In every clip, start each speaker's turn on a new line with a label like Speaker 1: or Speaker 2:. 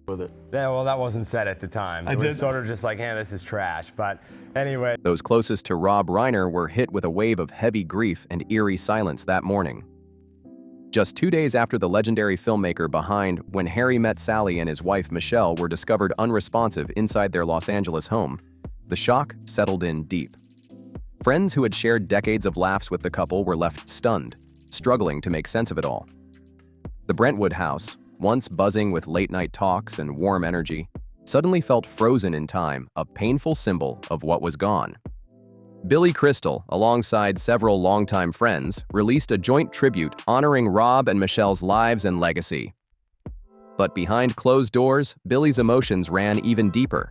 Speaker 1: with it.
Speaker 2: Yeah, well, that wasn't said at the time. It was sort of just like, this is trash. But anyway.
Speaker 3: Those closest to Rob Reiner were hit with a wave of heavy grief and eerie silence that morning. Just 2 days after the legendary filmmaker behind When Harry Met Sally and his wife Michelle were discovered unresponsive inside their Los Angeles home, the shock settled in deep. Friends who had shared decades of laughs with the couple were left stunned, struggling to make sense of it all. The Brentwood house, once buzzing with late-night talks and warm energy, suddenly felt frozen in time, a painful symbol of what was gone. Billy Crystal, alongside several longtime friends, released a joint tribute honoring Rob and Michelle's lives and legacy. But behind closed doors, Billy's emotions ran even deeper.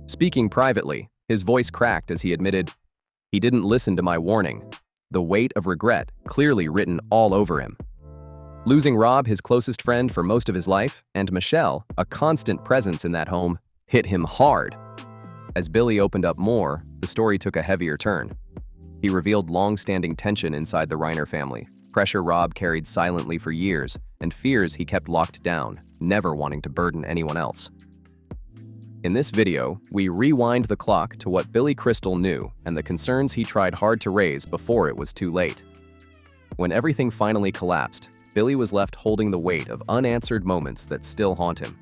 Speaker 3: Speaking privately, his voice cracked as he admitted, "He didn't listen to my warning," the weight of regret clearly written all over him. Losing Rob, his closest friend for most of his life, and Michelle, a constant presence in that home, hit him hard. As Billy opened up more, the story took a heavier turn. He revealed long-standing tension inside the Reiner family, pressure Rob carried silently for years, and fears he kept locked down, never wanting to burden anyone else. In this video, we rewind the clock to what Billy Crystal knew and the concerns he tried hard to raise before it was too late. When everything finally collapsed, Billy was left holding the weight of unanswered moments that still haunt him.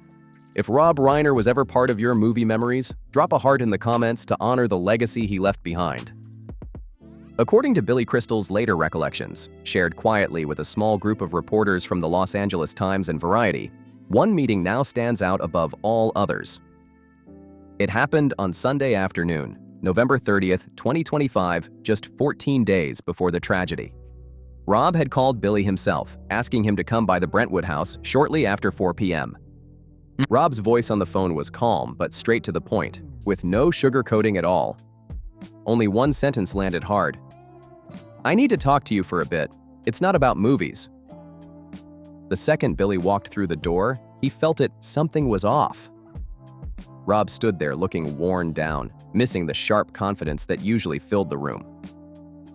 Speaker 3: If Rob Reiner was ever part of your movie memories, drop a heart in the comments to honor the legacy he left behind. According to Billy Crystal's later recollections, shared quietly with a small group of reporters from the Los Angeles Times and Variety, one meeting now stands out above all others. It happened on Sunday afternoon, November 30th, 2025, just 14 days before the tragedy. Rob had called Billy himself, asking him to come by the Brentwood house shortly after 4 p.m. Rob's voice on the phone was calm but straight to the point, with no sugarcoating at all. Only one sentence landed hard. "I need to talk to you for a bit. It's not about movies." The second Billy walked through the door, he felt something was off. Rob stood there looking worn down, missing the sharp confidence that usually filled the room.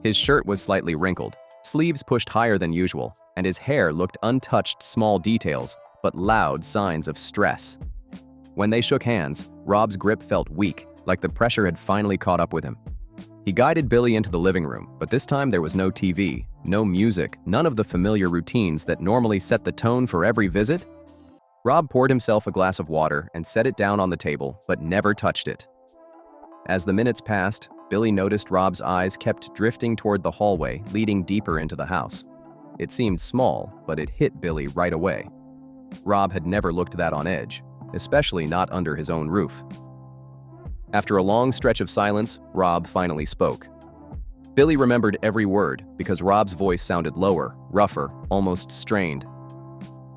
Speaker 3: His shirt was slightly wrinkled, sleeves pushed higher than usual, and his hair looked untouched small details, but loud signs of stress. When they shook hands, Rob's grip felt weak, like the pressure had finally caught up with him. He guided Billy into the living room, but this time there was no TV, no music, none of the familiar routines that normally set the tone for every visit. Rob poured himself a glass of water and set it down on the table, but never touched it. As the minutes passed, Billy noticed Rob's eyes kept drifting toward the hallway leading deeper into the house. It seemed small, but it hit Billy right away. Rob had never looked that on edge, especially not under his own roof. After a long stretch of silence, Rob finally spoke. Billy remembered every word because Rob's voice sounded lower, rougher, almost strained.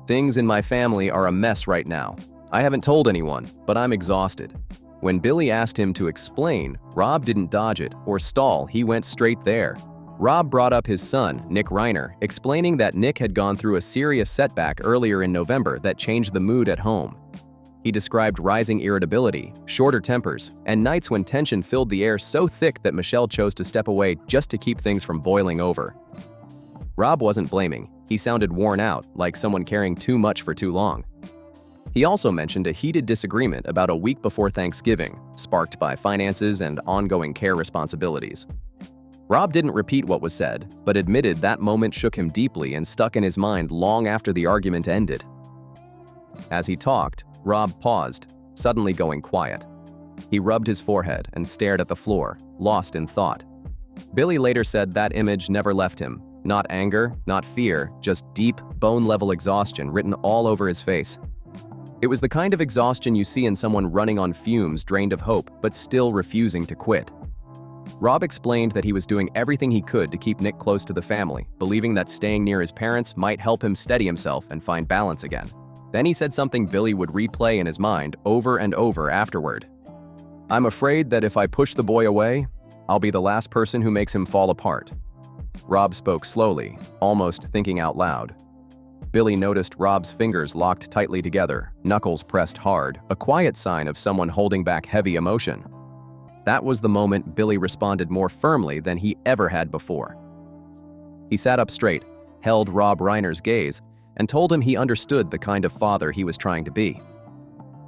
Speaker 3: "Things in my family are a mess right now. I haven't told anyone, but I'm exhausted." When Billy asked him to explain, Rob didn't dodge it or stall, he went straight there. Rob brought up his son, Nick Reiner, explaining that Nick had gone through a serious setback earlier in November that changed the mood at home. He described rising irritability, shorter tempers, and nights when tension filled the air so thick that Michelle chose to step away just to keep things from boiling over. Rob wasn't blaming. He sounded worn out, like someone carrying too much for too long. He also mentioned a heated disagreement about a week before Thanksgiving, sparked by finances and ongoing care responsibilities. Rob didn't repeat what was said, but admitted that moment shook him deeply and stuck in his mind long after the argument ended. As he talked, Rob paused, suddenly going quiet. He rubbed his forehead and stared at the floor, lost in thought. Billy later said that image never left him. Not anger, not fear, just deep, bone-level exhaustion written all over his face. It was the kind of exhaustion you see in someone running on fumes, drained of hope, but still refusing to quit. Rob explained that he was doing everything he could to keep Nick close to the family, believing that staying near his parents might help him steady himself and find balance again. Then he said something Billy would replay in his mind over and over afterward. "I'm afraid that if I push the boy away, I'll be the last person who makes him fall apart." Rob spoke slowly, almost thinking out loud. Billy noticed Rob's fingers locked tightly together, knuckles pressed hard, a quiet sign of someone holding back heavy emotion. That was the moment Billy responded more firmly than he ever had before. He sat up straight, held Rob Reiner's gaze, and told him he understood the kind of father he was trying to be.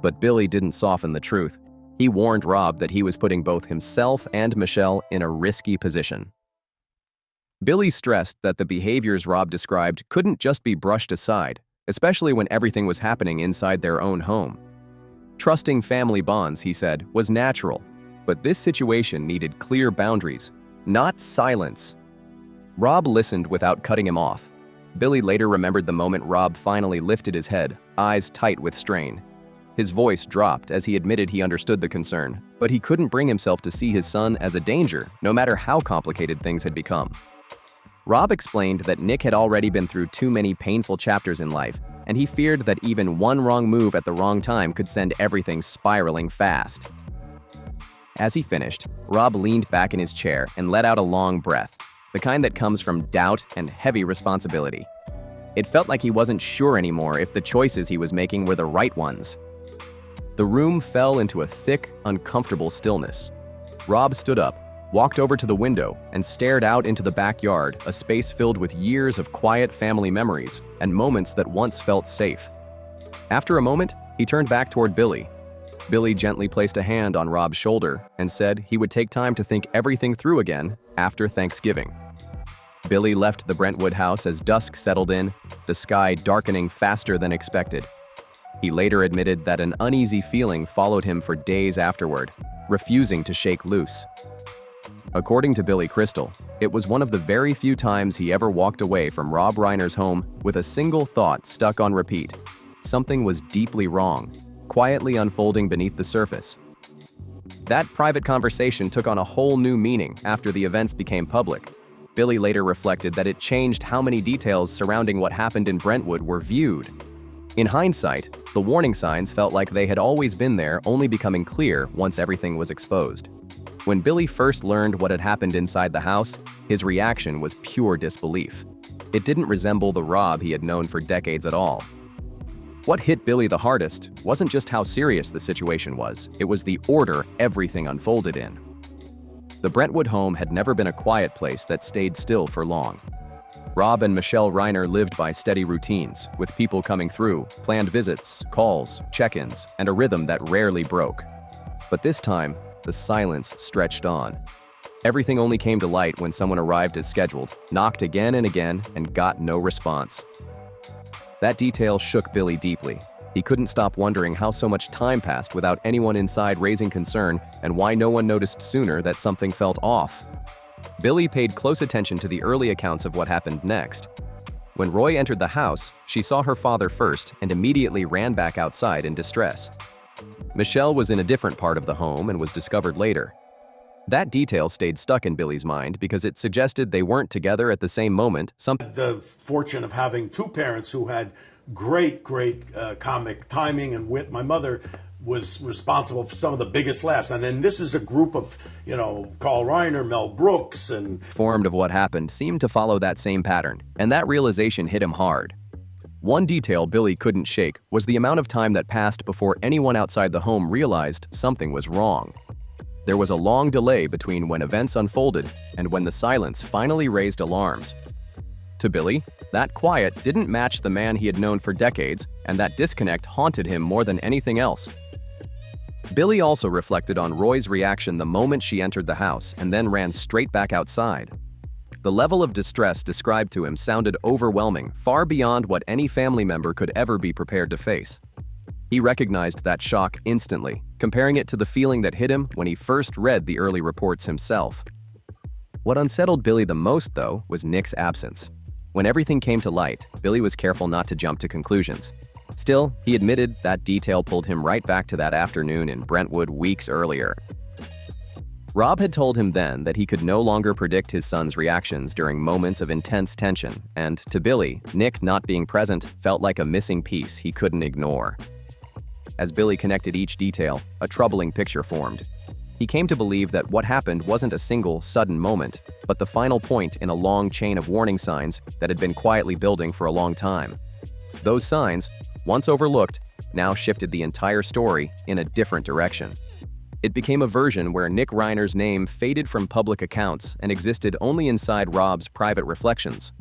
Speaker 3: But Billy didn't soften the truth. He warned Rob that he was putting both himself and Michelle in a risky position. Billy stressed that the behaviors Rob described couldn't just be brushed aside, especially when everything was happening inside their own home. Trusting family bonds, he said, was natural, but this situation needed clear boundaries, not silence. Rob listened without cutting him off. Billy later remembered the moment Rob finally lifted his head, eyes tight with strain. His voice dropped as he admitted he understood the concern, but he couldn't bring himself to see his son as a danger, no matter how complicated things had become. Rob explained that Nick had already been through too many painful chapters in life, and he feared that even one wrong move at the wrong time could send everything spiraling fast. As he finished, Rob leaned back in his chair and let out a long breath, the kind that comes from doubt and heavy responsibility. It felt like he wasn't sure anymore if the choices he was making were the right ones. The room fell into a thick, uncomfortable stillness. Rob stood up, walked over to the window, and stared out into the backyard, a space filled with years of quiet family memories and moments that once felt safe. After a moment, he turned back toward Billy. Billy gently placed a hand on Rob's shoulder and said he would take time to think everything through again after Thanksgiving. Billy left the Brentwood house as dusk settled in, the sky darkening faster than expected. He later admitted that an uneasy feeling followed him for days afterward, refusing to shake loose. According to Billy Crystal, it was one of the very few times he ever walked away from Rob Reiner's home with a single thought stuck on repeat. Something was deeply wrong, quietly unfolding beneath the surface. That private conversation took on a whole new meaning after the events became public. Billy later reflected that it changed how many details surrounding what happened in Brentwood were viewed. In hindsight, the warning signs felt like they had always been there, only becoming clear once everything was exposed. When Billy first learned what had happened inside the house, his reaction was pure disbelief. It didn't resemble the Rob he had known for decades at all. What hit Billy the hardest wasn't just how serious the situation was, it was the order everything unfolded in. The Brentwood home had never been a quiet place that stayed still for long. Rob and Michelle Reiner lived by steady routines, with people coming through, planned visits, calls, check-ins, and a rhythm that rarely broke. But this time, the silence stretched on. Everything only came to light when someone arrived as scheduled, knocked again and again, and got no response. That detail shook Billy deeply. He couldn't stop wondering how so much time passed without anyone inside raising concern and why no one noticed sooner that something felt off. Billy paid close attention to the early accounts of what happened next. When Roy entered the house, she saw her father first and immediately ran back outside in distress. Michelle was in a different part of the home and was discovered later. That detail stayed stuck in Billy's mind because it suggested they weren't together at the same moment.
Speaker 1: The fortune of having two parents who had great comic timing and wit. My mother was responsible for some of the biggest laughs. And then this is a group of, Carl Reiner, Mel Brooks, and
Speaker 3: formed of what happened seemed to follow that same pattern, and that realization hit him hard. One detail Billy couldn't shake was the amount of time that passed before anyone outside the home realized something was wrong. There was a long delay between when events unfolded and when the silence finally raised alarms. To Billy, that quiet didn't match the man he had known for decades, and that disconnect haunted him more than anything else. Billy also reflected on Roy's reaction the moment she entered the house and then ran straight back outside. The level of distress described to him sounded overwhelming, far beyond what any family member could ever be prepared to face. He recognized that shock instantly, comparing it to the feeling that hit him when he first read the early reports himself. What unsettled Billy the most, though, was Nick's absence. When everything came to light, Billy was careful not to jump to conclusions. Still, he admitted that detail pulled him right back to that afternoon in Brentwood weeks earlier. Rob had told him then that he could no longer predict his son's reactions during moments of intense tension, and to Billy, Nick not being present felt like a missing piece he couldn't ignore. As Billy connected each detail, a troubling picture formed. He came to believe that what happened wasn't a single, sudden moment, but the final point in a long chain of warning signs that had been quietly building for a long time. Those signs, once overlooked, now shifted the entire story in a different direction. It became a version where Nick Reiner's name faded from public accounts and existed only inside Rob's private reflections.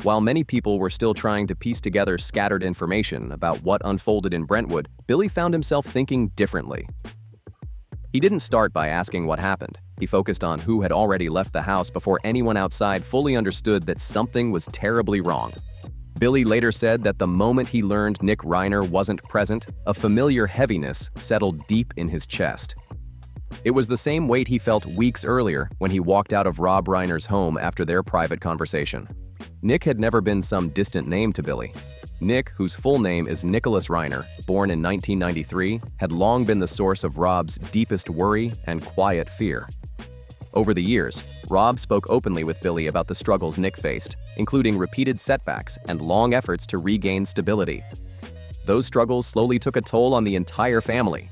Speaker 3: While many people were still trying to piece together scattered information about what unfolded in Brentwood, Billy found himself thinking differently. He didn't start by asking what happened. He focused on who had already left the house before anyone outside fully understood that something was terribly wrong. Billy later said that the moment he learned Nick Reiner wasn't present, a familiar heaviness settled deep in his chest. It was the same weight he felt weeks earlier when he walked out of Rob Reiner's home after their private conversation. Nick had never been some distant name to Billy. Nick, whose full name is Nicholas Reiner, born in 1993, had long been the source of Rob's deepest worry and quiet fear. Over the years, Rob spoke openly with Billy about the struggles Nick faced, including repeated setbacks and long efforts to regain stability. Those struggles slowly took a toll on the entire family.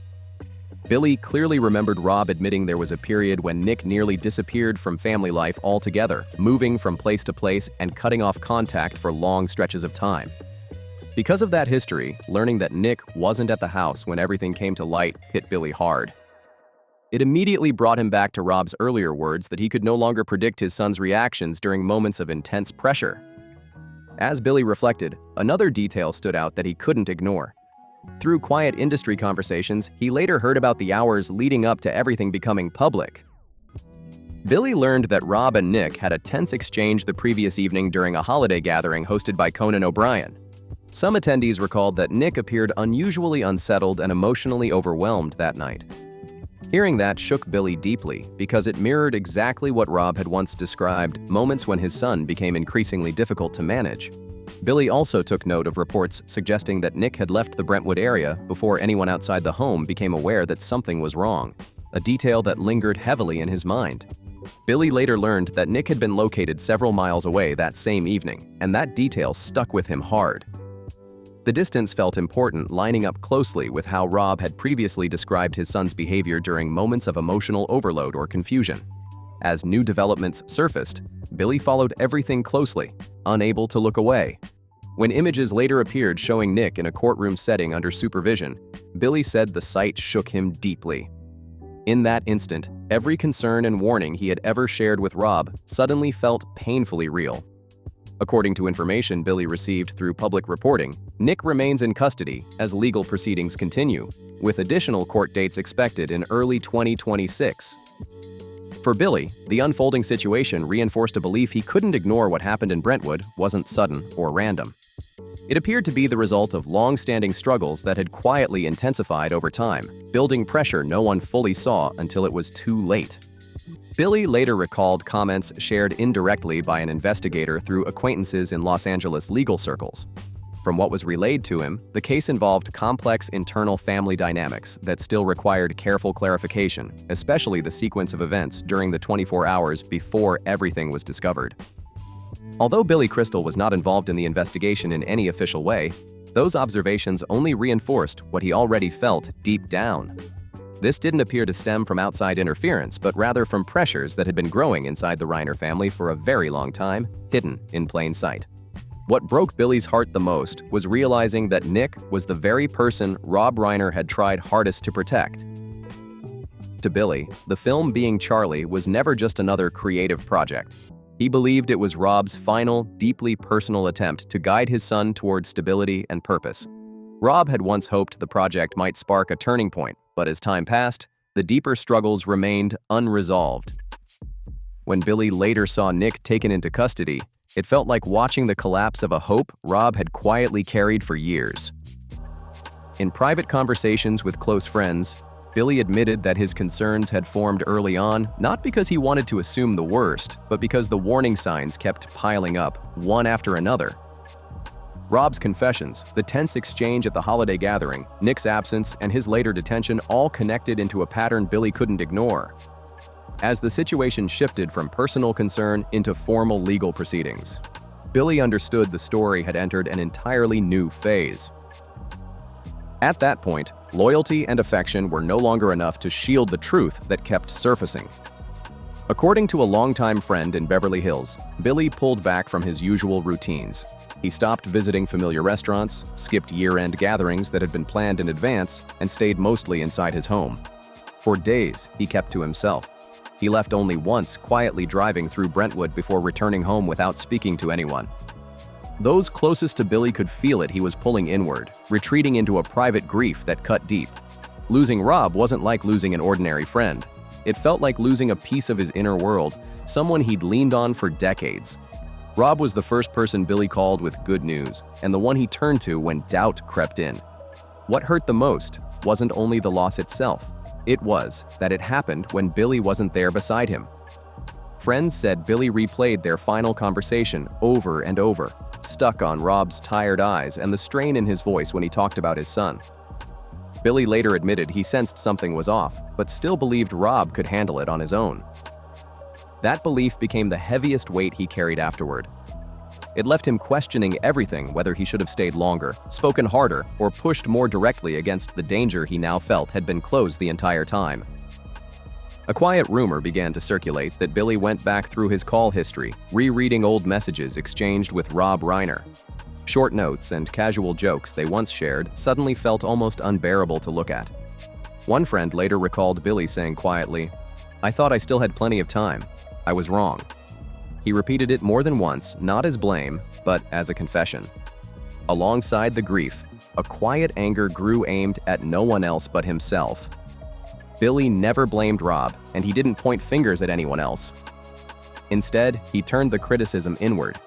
Speaker 3: Billy clearly remembered Rob admitting there was a period when Nick nearly disappeared from family life altogether, moving from place to place and cutting off contact for long stretches of time. Because of that history, learning that Nick wasn't at the house when everything came to light hit Billy hard. It immediately brought him back to Rob's earlier words that he could no longer predict his son's reactions during moments of intense pressure. As Billy reflected, another detail stood out that he couldn't ignore. Through quiet industry conversations, he later heard about the hours leading up to everything becoming public. Billy learned that Rob and Nick had a tense exchange the previous evening during a holiday gathering hosted by Conan O'Brien. Some attendees recalled that Nick appeared unusually unsettled and emotionally overwhelmed that night. Hearing that shook Billy deeply because it mirrored exactly what Rob had once described moments when his son became increasingly difficult to manage. Billy also took note of reports suggesting that Nick had left the Brentwood area before anyone outside the home became aware that something was wrong, a detail that lingered heavily in his mind. Billy later learned that Nick had been located several miles away that same evening, and that detail stuck with him hard. The distance felt important, lining up closely with how Rob had previously described his son's behavior during moments of emotional overload or confusion. As new developments surfaced, Billy followed everything closely, unable to look away. When images later appeared showing Nick in a courtroom setting under supervision, Billy said the sight shook him deeply. In that instant, every concern and warning he had ever shared with Rob suddenly felt painfully real. According to information Billy received through public reporting, Nick remains in custody as legal proceedings continue, with additional court dates expected in early 2026. For Billy, the unfolding situation reinforced a belief he couldn't ignore. What happened in Brentwood wasn't sudden or random. It appeared to be the result of long-standing struggles that had quietly intensified over time, building pressure no one fully saw until it was too late. Billy later recalled comments shared indirectly by an investigator through acquaintances in Los Angeles legal circles. From what was relayed to him, the case involved complex internal family dynamics that still required careful clarification, especially the sequence of events during the 24 hours before everything was discovered. Although Billy Crystal was not involved in the investigation in any official way, those observations only reinforced what he already felt deep down. This didn't appear to stem from outside interference, but rather from pressures that had been growing inside the Reiner family for a very long time, hidden in plain sight. What broke Billy's heart the most was realizing that Nick was the very person Rob Reiner had tried hardest to protect. To Billy, the film Being Charlie was never just another creative project. He believed it was Rob's final, deeply personal attempt to guide his son towards stability and purpose. Rob had once hoped the project might spark a turning point, but as time passed, the deeper struggles remained unresolved. When Billy later saw Nick taken into custody, it felt like watching the collapse of a hope Rob had quietly carried for years. In private conversations with close friends, Billy admitted that his concerns had formed early on, not because he wanted to assume the worst, but because the warning signs kept piling up, one after another. Rob's confessions, the tense exchange at the holiday gathering, Nick's absence, and his later detention all connected into a pattern Billy couldn't ignore. As the situation shifted from personal concern into formal legal proceedings, Billy understood the story had entered an entirely new phase. At that point, loyalty and affection were no longer enough to shield the truth that kept surfacing. According to a longtime friend in Beverly Hills, Billy pulled back from his usual routines. He stopped visiting familiar restaurants, skipped year-end gatherings that had been planned in advance, and stayed mostly inside his home. For days, he kept to himself. He left only once, quietly driving through Brentwood before returning home without speaking to anyone. Those closest to Billy could feel it. He was pulling inward, retreating into a private grief that cut deep. Losing Rob wasn't like losing an ordinary friend. It felt like losing a piece of his inner world, someone he'd leaned on for decades. Rob was the first person Billy called with good news, and the one he turned to when doubt crept in. What hurt the most wasn't only the loss itself. It was that it happened when Billy wasn't there beside him. Friends said Billy replayed their final conversation over and over, stuck on Rob's tired eyes and the strain in his voice when he talked about his son. Billy later admitted he sensed something was off, but still believed Rob could handle it on his own. That belief became the heaviest weight he carried afterward. It left him questioning everything, whether he should have stayed longer, spoken harder, or pushed more directly against the danger he now felt had been closed the entire time. A quiet rumor began to circulate that Billy went back through his call history, rereading old messages exchanged with Rob Reiner. Short notes and casual jokes they once shared suddenly felt almost unbearable to look at. One friend later recalled Billy saying quietly, "I thought I still had plenty of time. I was wrong." He repeated it more than once, not as blame, but as a confession. Alongside the grief, a quiet anger grew aimed at no one else but himself. Billy never blamed Rob, and he didn't point fingers at anyone else. Instead, he turned the criticism inward.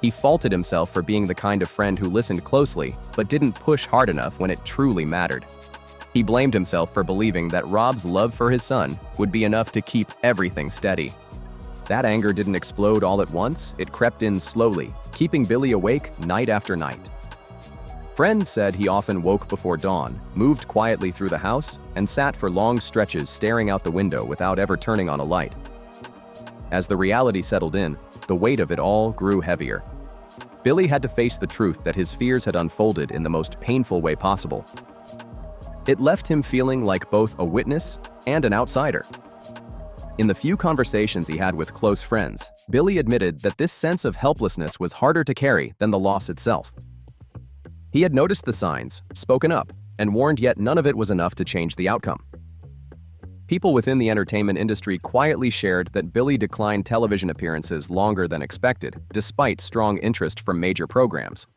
Speaker 3: He faulted himself for being the kind of friend who listened closely, but didn't push hard enough when it truly mattered. He blamed himself for believing that Rob's love for his son would be enough to keep everything steady. That anger didn't explode all at once, it crept in slowly, keeping Billy awake night after night. Friends said he often woke before dawn, moved quietly through the house, and sat for long stretches staring out the window without ever turning on a light. As the reality settled in, the weight of it all grew heavier. Billy had to face the truth that his fears had unfolded in the most painful way possible. It left him feeling like both a witness and an outsider. In the few conversations he had with close friends, Billy admitted that this sense of helplessness was harder to carry than the loss itself. He had noticed the signs, spoken up, and warned, yet none of it was enough to change the outcome. People within the entertainment industry quietly shared that Billy declined television appearances longer than expected, despite strong interest from major programs.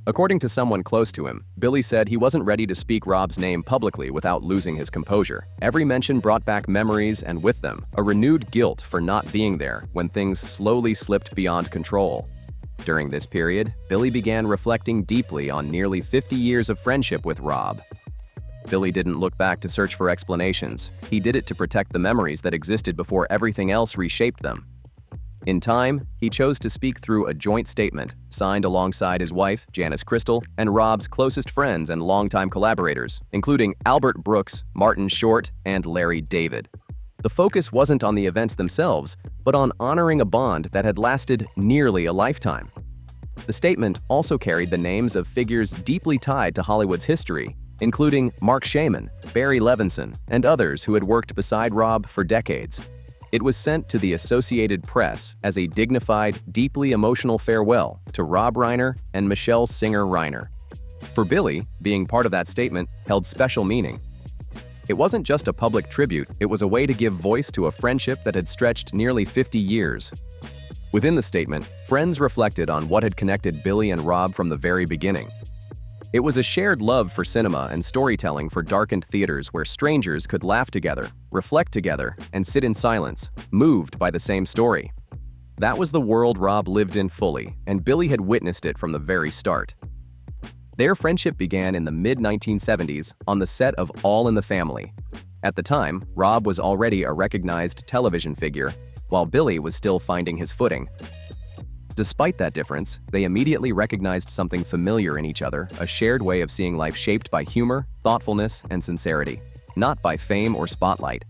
Speaker 3: According to someone close to him, Billy said he wasn't ready to speak Rob's name publicly without losing his composure. Every mention brought back memories, and with them, a renewed guilt for not being there when things slowly slipped beyond control. During this period, Billy began reflecting deeply on nearly 50 years of friendship with Rob. Billy didn't look back to search for explanations. He did it to protect the memories that existed before everything else reshaped them. In time, he chose to speak through a joint statement, signed alongside his wife, Janice Crystal, and Rob's closest friends and longtime collaborators, including Albert Brooks, Martin Short, and Larry David. The focus wasn't on the events themselves, but on honoring a bond that had lasted nearly a lifetime. The statement also carried the names of figures deeply tied to Hollywood's history, including Mark Shaman, Barry Levinson, and others who had worked beside Rob for decades. It was sent to the Associated Press as a dignified, deeply emotional farewell to Rob Reiner and Michelle Singer Reiner. For Billy, being part of that statement held special meaning. It wasn't just a public tribute, it was a way to give voice to a friendship that had stretched nearly 50 years. Within the statement, friends reflected on what had connected Billy and Rob from the very beginning. It was a shared love for cinema and storytelling for darkened theaters where strangers could laugh together, reflect together, and sit in silence, moved by the same story. That was the world Rob lived in fully, and Billy had witnessed it from the very start. Their friendship began in the mid-1970s on the set of All in the Family. At the time, Rob was already a recognized television figure, while Billy was still finding his footing. Despite that difference, they immediately recognized something familiar in each other, a shared way of seeing life shaped by humor, thoughtfulness, and sincerity, not by fame or spotlight.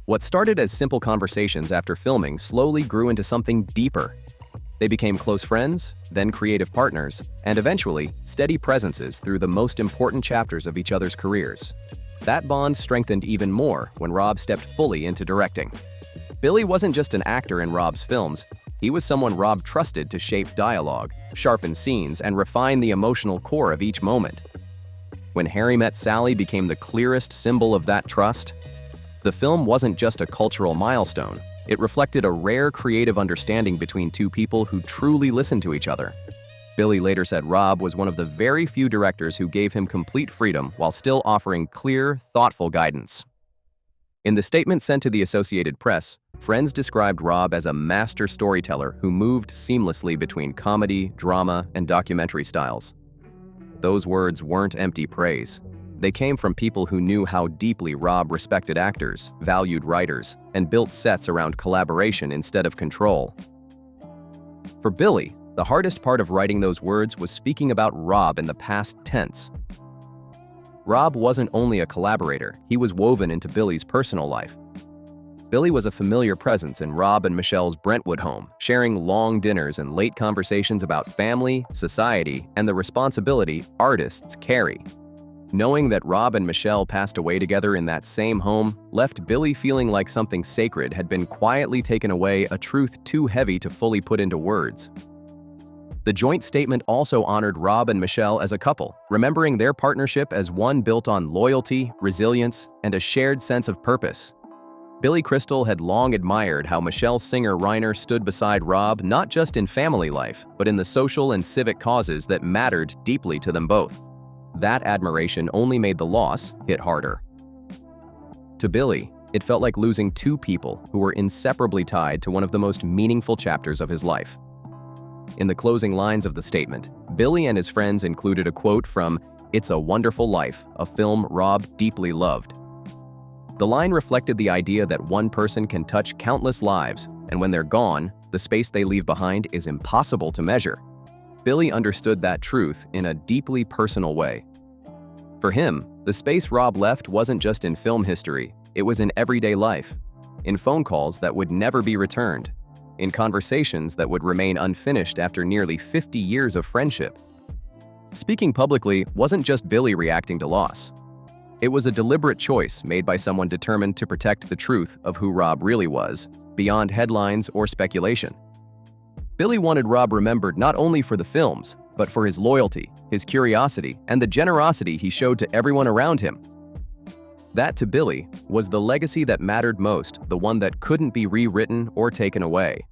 Speaker 3: What started as simple conversations after filming slowly grew into something deeper. They became close friends, then creative partners, and eventually, steady presences through the most important chapters of each other's careers. That bond strengthened even more when Rob stepped fully into directing. Billy wasn't just an actor in Rob's films, he was someone Rob trusted to shape dialogue, sharpen scenes, and refine the emotional core of each moment. When Harry Met Sally became the clearest symbol of that trust, the film wasn't just a cultural milestone, it reflected a rare creative understanding between two people who truly listened to each other. Billy later said Rob was one of the very few directors who gave him complete freedom while still offering clear, thoughtful guidance. In the statement sent to the Associated Press, friends described Rob as a master storyteller who moved seamlessly between comedy, drama, and documentary styles. Those words weren't empty praise. They came from people who knew how deeply Rob respected actors, valued writers, and built sets around collaboration instead of control. For Billy, the hardest part of writing those words was speaking about Rob in the past tense. Rob wasn't only a collaborator, he was woven into Billy's personal life. Billy was a familiar presence in Rob and Michelle's Brentwood home, sharing long dinners and late conversations about family, society, and the responsibility artists carry. Knowing that Rob and Michelle passed away together in that same home left Billy feeling like something sacred had been quietly taken away, a truth too heavy to fully put into words. The joint statement also honored Rob and Michelle as a couple, remembering their partnership as one built on loyalty, resilience, and a shared sense of purpose. Billy Crystal had long admired how Michelle's singer Reiner stood beside Rob not just in family life, but in the social and civic causes that mattered deeply to them both. That admiration only made the loss hit harder. To Billy, it felt like losing two people who were inseparably tied to one of the most meaningful chapters of his life. In the closing lines of the statement, Billy and his friends included a quote from It's a Wonderful Life, a film Rob deeply loved. The line reflected the idea that one person can touch countless lives, and when they're gone, the space they leave behind is impossible to measure. Billy understood that truth in a deeply personal way. For him, the space Rob left wasn't just in film history, it was in everyday life, in phone calls that would never be returned, in conversations that would remain unfinished after nearly 50 years of friendship. Speaking publicly wasn't just Billy reacting to loss. It was a deliberate choice made by someone determined to protect the truth of who Rob really was, beyond headlines or speculation. Billy wanted Rob remembered not only for the films, but for his loyalty, his curiosity, and the generosity he showed to everyone around him. That, to Billy, was the legacy that mattered most, the one that couldn't be rewritten or taken away.